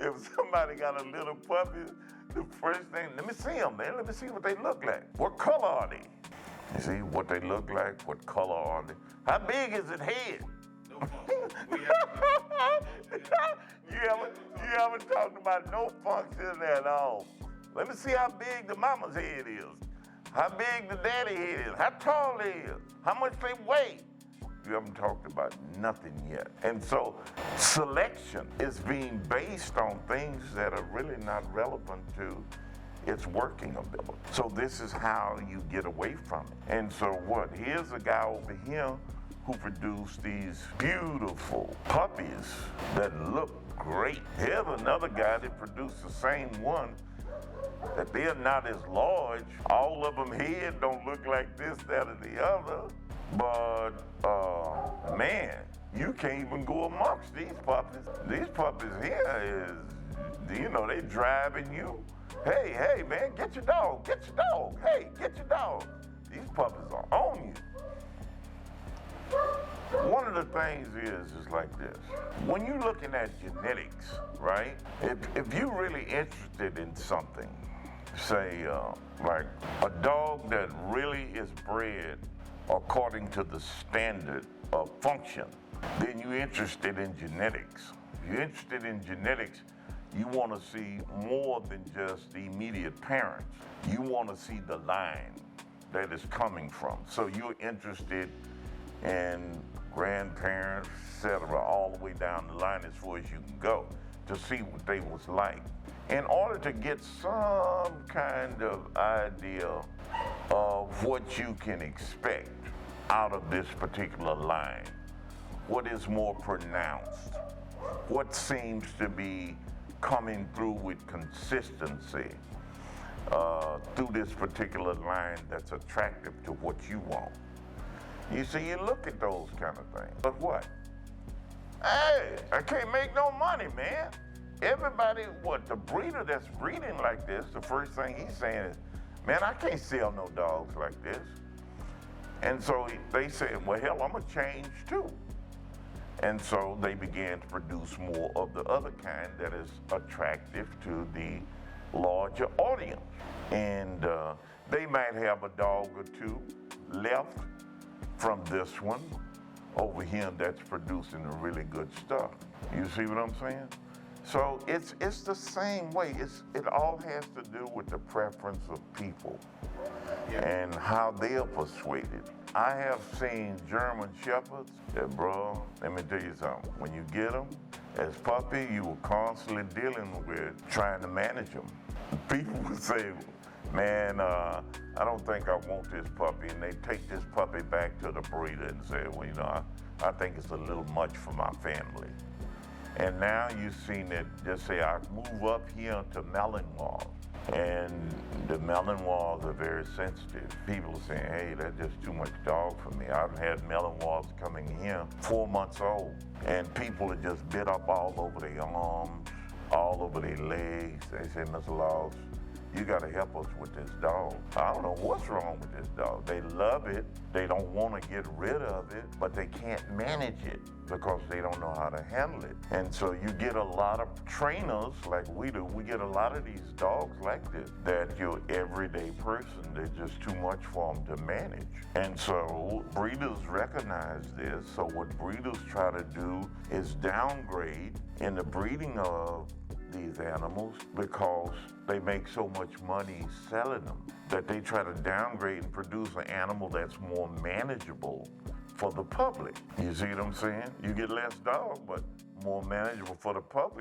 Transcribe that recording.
if somebody got a little puppy, the first thing, let me see them, man. Let me see what they look like. What color are they? You see what they look like? What color are they? How big is its head? You ever talked about no function at all? Let me see how big the mama's head is. How big the daddy head is. How tall they is. How much they weigh. You haven't talked about nothing yet. And so selection is being based on things that are really not relevant to its working ability. So this is how you get away from it. And so what? Here's a guy over here who produced these beautiful puppies that look great. Here's another guy that produced the same one, that they're not as large. All of them head don't look like this, that, or the other. But, man, you can't even go amongst these puppies. These puppies here is, they driving you. Hey, man, get your dog. Hey, get your dog. These puppies are on you. One of the things is like this. When you're looking at genetics, right? If you're really interested in something, say like a dog that really is bred according to the standard of function, then you're interested in genetics. If you're interested in genetics, you want to see more than just the immediate parents. You want to see the line that is coming from. So you're interested in grandparents, etc., all the way down the line as far as you can go to see what they was like. In order to get some kind of idea of what you can expect out of this particular line, what is more pronounced, what seems to be coming through with consistency through this particular line that's attractive to what you want. You see, you look at those kind of things. But what? Hey, I can't make no money, man. Everybody, the breeder that's breeding like this, the first thing he's saying is, man, I can't sell no dogs like this. And so they said, well, hell, I'm gonna change too. And so they began to produce more of the other kind that is attractive to the larger audience. And they might have a dog or two left from this one over here that's producing the really good stuff. You see what I'm saying? So it's the same way. It all has to do with the preference of people and how they are persuaded. I have seen German Shepherds that, bro, let me tell you something. When you get them, as puppy, you were constantly dealing with trying to manage them. People would say, man, I don't think I want this puppy. And they take this puppy back to the breeder and say, well, I think it's a little much for my family. And now you've seen it, just say, I move up here to Malinois. And the Malinois are very sensitive. People are saying, hey, that's just too much dog for me. I've had Malinois coming here 4 months old, and people are just bit up all over their arms, all over their legs. They say, Mr. Laws, you gotta help us with this dog. I don't know what's wrong with this dog. They love it, they don't wanna get rid of it, but they can't manage it because they don't know how to handle it. And so you get a lot of trainers like we do. We get a lot of these dogs like this, that your everyday person, they're just too much for them to manage. And so breeders recognize this. So what breeders try to do is downgrade in the breeding of these animals because they make so much money selling them that they try to downgrade and produce an animal that's more manageable for the public. You see what I'm saying? You get less dog, but more manageable for the public.